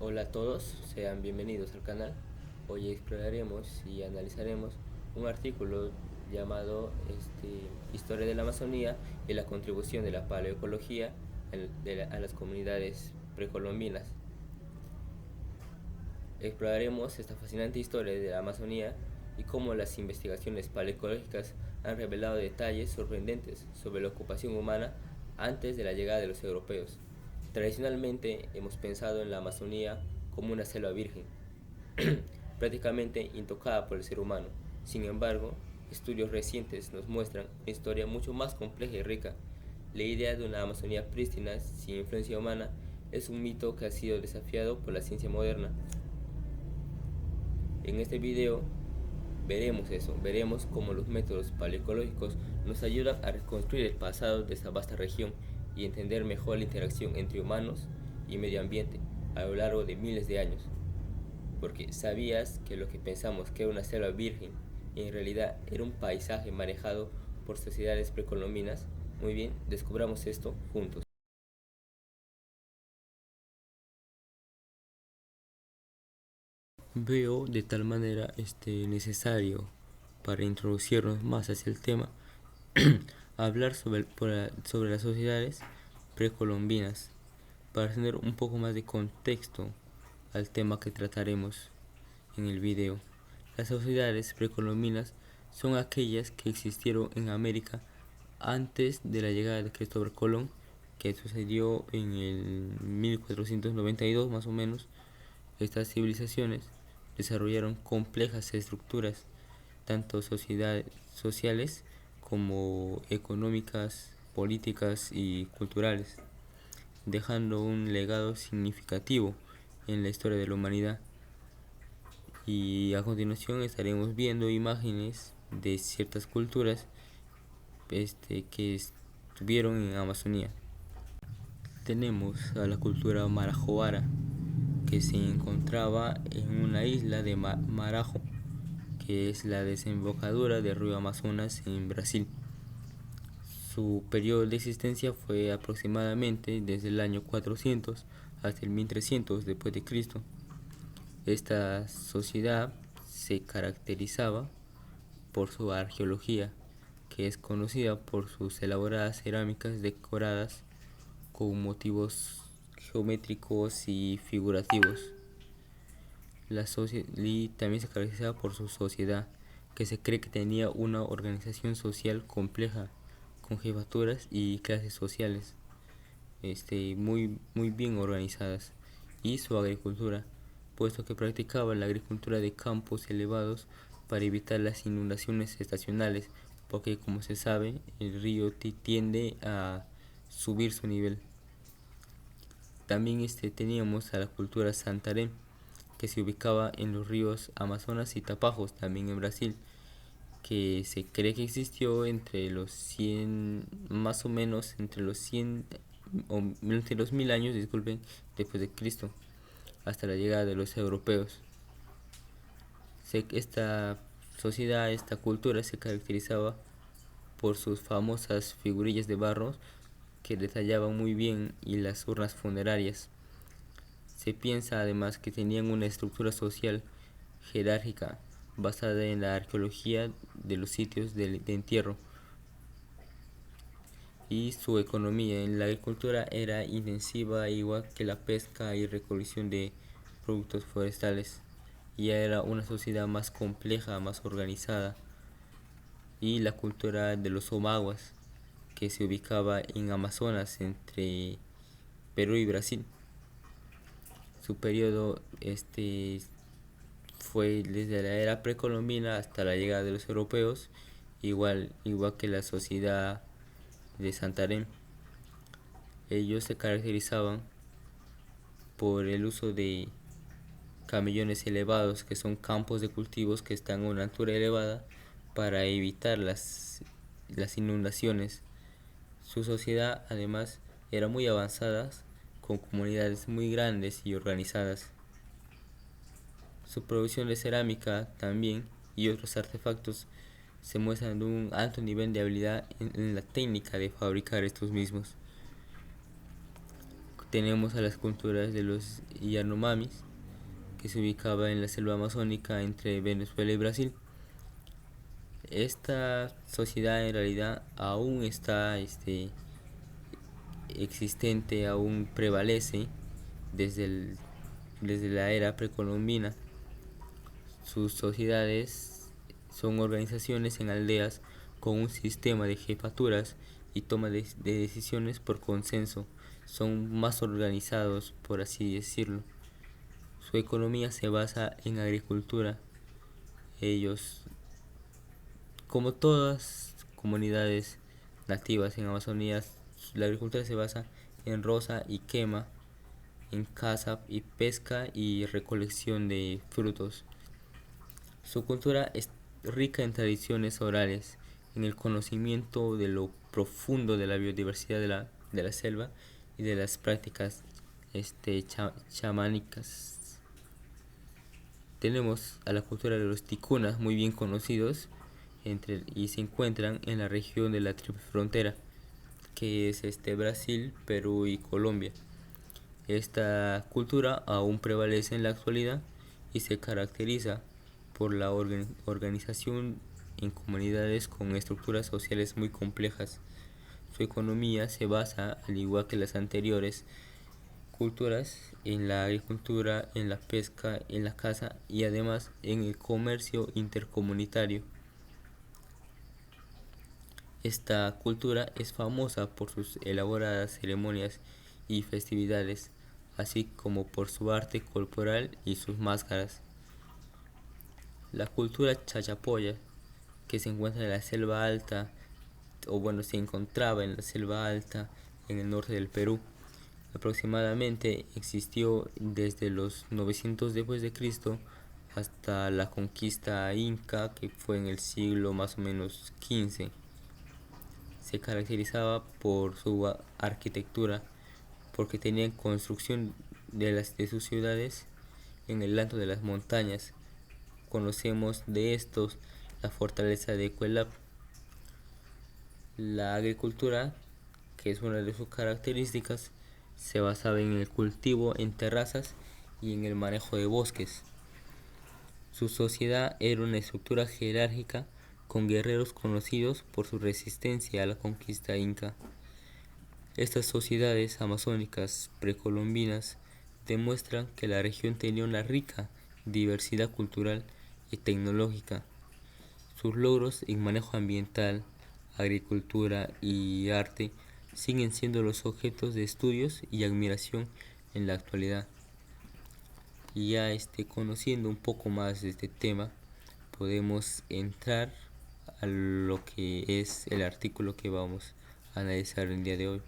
Hola a todos, sean bienvenidos al canal. Hoy exploraremos y analizaremos un artículo llamado Historia de la Amazonía y la contribución de la paleoecología a las comunidades precolombinas. Exploraremos esta fascinante historia de la Amazonía y cómo las investigaciones paleoecológicas han revelado detalles sorprendentes sobre la ocupación humana antes de la llegada de los europeos. Tradicionalmente hemos pensado en la Amazonía como una selva virgen, prácticamente intocada por el ser humano. Sin embargo, estudios recientes nos muestran una historia mucho más compleja y rica. La idea de una Amazonía prístina sin influencia humana es un mito que ha sido desafiado por la ciencia moderna. En este video veremos cómo los métodos paleoecológicos nos ayudan a reconstruir el pasado de esta vasta región y entender mejor la interacción entre humanos y medio ambiente a lo largo de miles de años. Porque ¿sabías que lo que pensamos que era una selva virgen en realidad era un paisaje manejado por sociedades precolombinas? Muy bien, descubramos esto juntos. Veo de tal manera necesario para introducirnos más hacia el tema hablar sobre las sociedades precolombinas para tener un poco más de contexto al tema que trataremos en el video. Las sociedades precolombinas son aquellas que existieron en América antes de la llegada de Cristóbal Colón, que sucedió en el 1492 más o menos. Estas civilizaciones desarrollaron complejas estructuras, tanto sociales como económicas, políticas y culturales, dejando un legado significativo en la historia de la humanidad. Y a continuación estaremos viendo imágenes de ciertas culturas que estuvieron en Amazonía. Tenemos a la cultura Marajovara, que se encontraba en una isla de Marajo, que es la desembocadura del río Amazonas en Brasil. Su periodo de existencia fue aproximadamente desde el año 400 hasta el 1300 después de Cristo. Esta sociedad se caracterizaba por su arqueología, que es conocida por sus elaboradas cerámicas decoradas con motivos geométricos y figurativos. Y también se caracterizaba por su sociedad, que se cree que tenía una organización social compleja, con jefaturas y clases sociales muy bien organizadas, y su agricultura, puesto que practicaba la agricultura de campos elevados para evitar las inundaciones estacionales, porque como se sabe, el río tiende a subir su nivel. También teníamos a la cultura Santarém, que se ubicaba en los ríos Amazonas y Tapajos, también en Brasil, que se cree que existió entre los 100, más o menos entre los 100 o entre los 1000 años, disculpen, después de Cristo, hasta la llegada de los europeos. Esta sociedad, esta cultura se caracterizaba por sus famosas figurillas de barro que detallaban muy bien y las urnas funerarias. Se piensa además que tenían una estructura social jerárquica basada en la arqueología de los sitios de entierro, y su economía en la agricultura era intensiva, igual que la pesca y recolección de productos forestales. Ya era una sociedad más compleja, más organizada. Y la cultura de los Omaguas, que se ubicaba en Amazonas entre Perú y Brasil. Su periodo fue desde la era precolombina hasta la llegada de los europeos, igual que la sociedad de Santarém. Ellos se caracterizaban por el uso de camellones elevados, que son campos de cultivos que están a una altura elevada para evitar las inundaciones. Su sociedad además era muy avanzada, con comunidades muy grandes y organizadas. Su producción de cerámica también y otros artefactos se muestran un alto nivel de habilidad en la técnica de fabricar estos mismos. tenemos a las culturas de los Yanomamis, que se ubicaba en la selva amazónica entre Venezuela y Brasil. Esta sociedad en realidad aún está existente, aún prevalece desde, desde la era precolombina. Sus sociedades son organizaciones en aldeas con un sistema de jefaturas y toma de decisiones por consenso. Son más organizados, por así decirlo. Su economía se basa en agricultura. Ellos, como todas comunidades nativas en Amazonía, la agricultura se basa en roza y quema, en caza y pesca y recolección de frutos. Su cultura es rica en tradiciones orales, en el conocimiento de lo profundo de la biodiversidad de la selva y de las prácticas chamánicas. Tenemos a la cultura de los ticunas, muy bien conocidos, y se encuentran en la región de la triple frontera, que es Brasil, Perú y Colombia. Esta cultura aún prevalece en la actualidad y se caracteriza por la organización en comunidades con estructuras sociales muy complejas. Su economía se basa, al igual que las anteriores culturas, en la agricultura, en la pesca, en la caza y además en el comercio intercomunitario. Esta cultura es famosa por sus elaboradas ceremonias y festividades, así como por su arte corporal y sus máscaras. La cultura chachapoya, que se encuentra en la selva alta, o bueno, se encontraba en la selva alta en el norte del Perú, aproximadamente existió desde los 900 después de Cristo hasta la conquista inca, que fue en el siglo más o menos 15. Se caracterizaba por su arquitectura, porque tenían construcción de sus ciudades en el alto de las montañas. Conocemos de estos la fortaleza de Cuelap. La agricultura, que es una de sus características, se basaba en el cultivo en terrazas y en el manejo de bosques. Su sociedad era una estructura jerárquica con guerreros conocidos por su resistencia a la conquista inca. Estas sociedades amazónicas precolombinas demuestran que la región tenía una rica diversidad cultural y tecnológica. Sus logros en manejo ambiental, agricultura y arte siguen siendo los objetos de estudios y admiración en la actualidad. Y ya conociendo un poco más de este tema, podemos entrar a lo que es el artículo que vamos a analizar el día de hoy.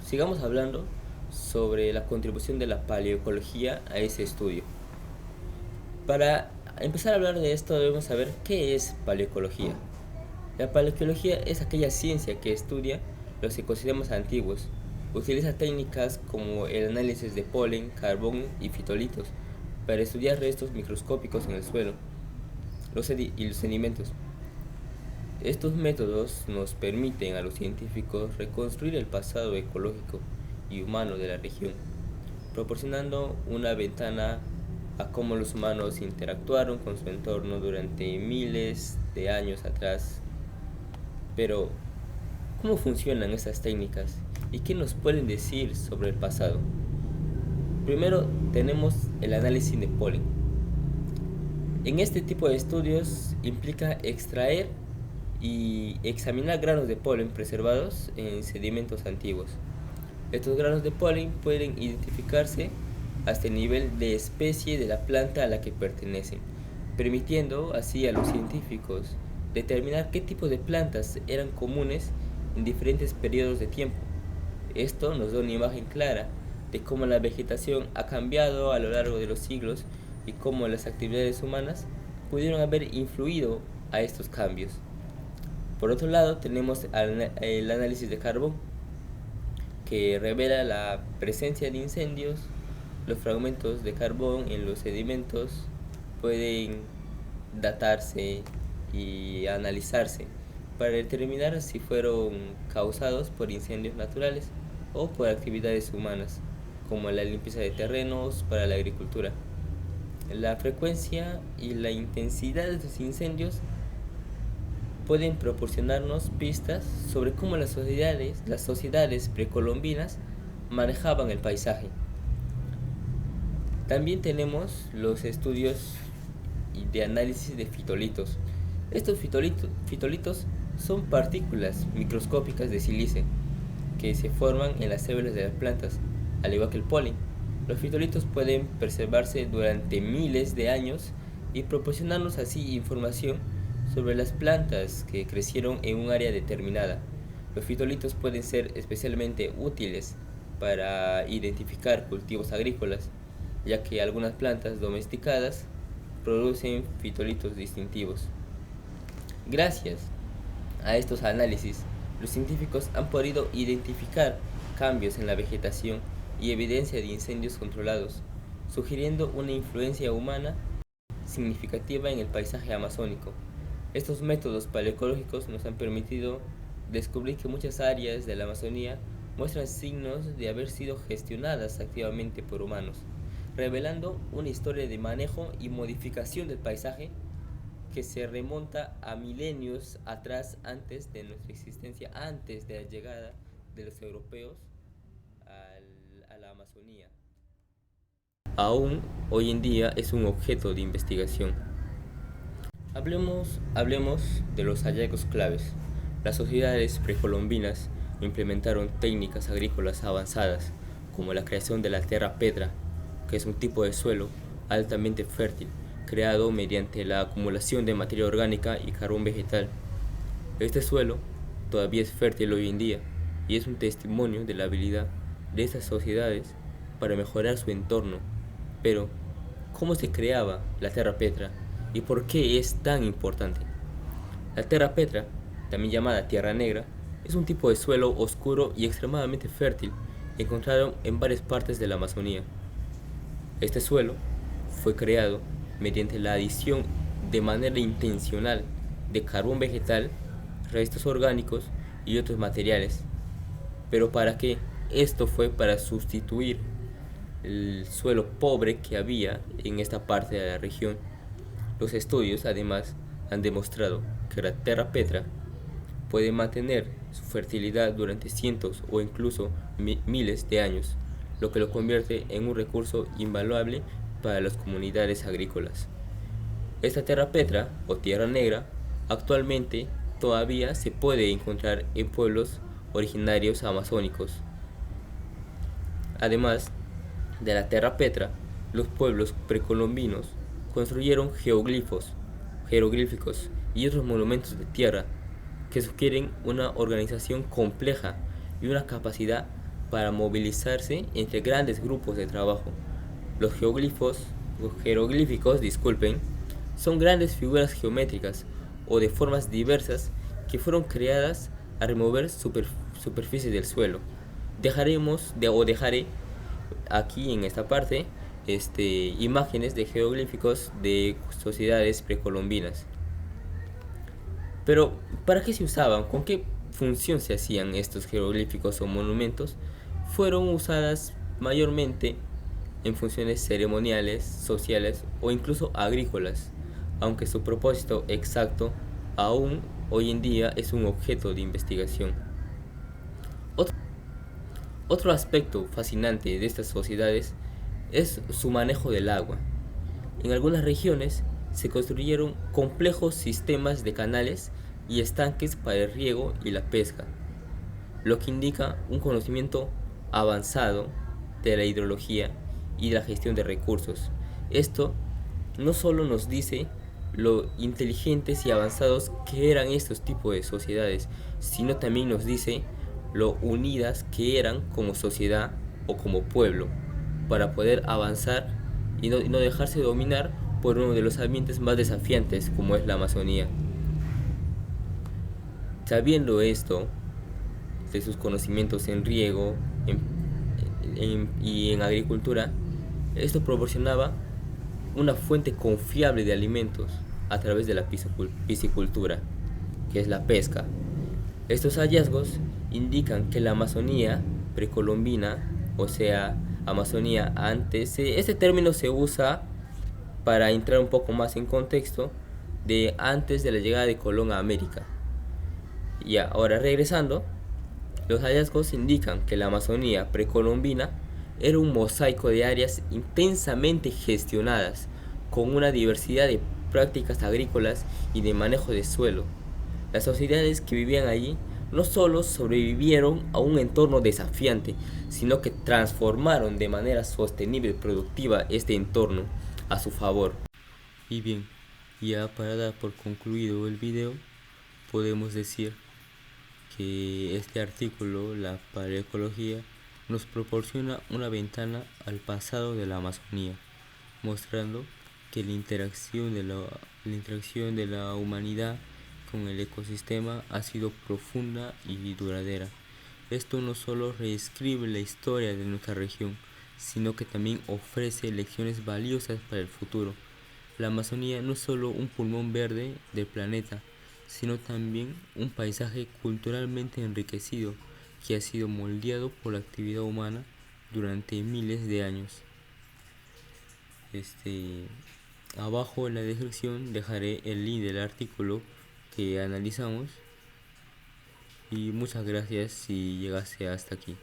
Sigamos hablando sobre la contribución de la paleoecología a ese estudio. Para empezar a hablar de esto debemos saber qué es paleoecología. La paleoecología es aquella ciencia que estudia los ecosistemas antiguos. Utiliza técnicas como el análisis de polen, carbón y fitolitos para estudiar restos microscópicos en el suelo y los sedimentos. Estos métodos nos permiten a los científicos reconstruir el pasado ecológico y humano de la región, proporcionando una ventana a cómo los humanos interactuaron con su entorno durante miles de años atrás. Pero, ¿cómo funcionan estas técnicas y qué nos pueden decir sobre el pasado? Primero tenemos el análisis de polen. En este tipo de estudios implica extraer y examinar granos de polen preservados en sedimentos antiguos. Estos granos de polen pueden identificarse hasta el nivel de especie de la planta a la que pertenecen, permitiendo así a los científicos determinar qué tipo de plantas eran comunes en diferentes periodos de tiempo. Esto nos da una imagen clara de cómo la vegetación ha cambiado a lo largo de los siglos y cómo las actividades humanas pudieron haber influido a estos cambios. Por otro lado, tenemos el análisis de carbón, que revela la presencia de incendios. Los fragmentos de carbón en los sedimentos pueden datarse y analizarse para determinar si fueron causados por incendios naturales o por actividades humanas, como la limpieza de terrenos para la agricultura. La frecuencia y la intensidad de estos incendios pueden proporcionarnos pistas sobre cómo las sociedades precolombinas manejaban el paisaje. También tenemos los estudios de análisis de fitolitos. Estos fitolitos son partículas microscópicas de sílice que se forman en las células de las plantas, al igual que el polen. Los fitolitos pueden preservarse durante miles de años y proporcionarnos así información sobre las plantas que crecieron en un área determinada. Los fitolitos pueden ser especialmente útiles para identificar cultivos agrícolas, ya que algunas plantas domesticadas producen fitolitos distintivos. Gracias a estos análisis, los científicos han podido identificar cambios en la vegetación y evidencia de incendios controlados, sugiriendo una influencia humana significativa en el paisaje amazónico. Estos métodos paleoecológicos nos han permitido descubrir que muchas áreas de la Amazonía muestran signos de haber sido gestionadas activamente por humanos, revelando una historia de manejo y modificación del paisaje que se remonta a milenios atrás, antes de nuestra existencia, antes de la llegada de los europeos a la Amazonía. Aún hoy en día es un objeto de investigación. Hablemos de los hallazgos claves. Las sociedades precolombinas implementaron técnicas agrícolas avanzadas, como la creación de la terra petra, que es un tipo de suelo altamente fértil, creado mediante la acumulación de materia orgánica y carbón vegetal. Este suelo todavía es fértil hoy en día y es un testimonio de la habilidad de estas sociedades para mejorar su entorno. Pero, ¿cómo se creaba la terra petra y por qué es tan importante? La terra petra, también llamada tierra negra, es un tipo de suelo oscuro y extremadamente fértil encontrado en varias partes de la Amazonía. Este suelo fue creado mediante la adición de manera intencional de carbón vegetal, restos orgánicos y otros materiales. ¿Pero para qué? Esto fue para sustituir el suelo pobre que había en esta parte de la región. Los estudios además han demostrado que la terra petra puede mantener su fertilidad durante cientos o incluso miles de años, lo que lo convierte en un recurso invaluable para las comunidades agrícolas. Esta terra petra o tierra negra actualmente todavía se puede encontrar en pueblos originarios amazónicos. Además de la terra petra, los pueblos precolombinos construyeron jeroglíficos y otros monumentos de tierra que sugieren una organización compleja y una capacidad para movilizarse entre grandes grupos de trabajo. Los jeroglíficos, son grandes figuras geométricas o de formas diversas que fueron creadas a remover superficie del suelo. Dejaré aquí en esta parte imágenes de jeroglíficos de sociedades precolombinas. Pero, ¿para qué se usaban? ¿Con qué función se hacían estos jeroglíficos o monumentos? Fueron usadas mayormente en funciones ceremoniales, sociales o incluso agrícolas, aunque su propósito exacto aún hoy en día es un objeto de investigación. Otro aspecto fascinante de estas sociedades es su manejo del agua. En algunas regiones se construyeron complejos sistemas de canales y estanques para el riego y la pesca, lo que indica un conocimiento avanzado de la hidrología y de la gestión de recursos. Esto no solo nos dice lo inteligentes y avanzados que eran estos tipos de sociedades, sino también nos dice lo unidas que eran como sociedad o como pueblo para poder avanzar y no dejarse dominar por uno de los ambientes más desafiantes como es la Amazonía. Sabiendo esto, de sus conocimientos en riego y en agricultura, esto proporcionaba una fuente confiable de alimentos a través de la piscicultura, que es la pesca. Estos hallazgos indican que la Amazonía precolombina, o sea, Amazonía antes. Este término se usa para entrar un poco más en contexto de antes de la llegada de Colón a América. Ya, ahora regresando, los hallazgos indican que la Amazonía precolombina era un mosaico de áreas intensamente gestionadas, con una diversidad de prácticas agrícolas y de manejo de suelo. Las sociedades que vivían allí no solo sobrevivieron a un entorno desafiante, sino que transformaron de manera sostenible y productiva este entorno a su favor. Y bien, ya para dar por concluido el video, podemos decir que este artículo, la paleoecología, nos proporciona una ventana al pasado de la Amazonía, mostrando que la interacción de la humanidad con el ecosistema ha sido profunda y duradera. Esto no solo reescribe la historia de nuestra región, sino que también ofrece lecciones valiosas para el futuro. La Amazonía no es solo un pulmón verde del planeta, sino también un paisaje culturalmente enriquecido que ha sido moldeado por la actividad humana durante miles de años. Este, Abajo en la descripción dejaré el link del artículo que analizamos y muchas gracias si llegaste hasta aquí.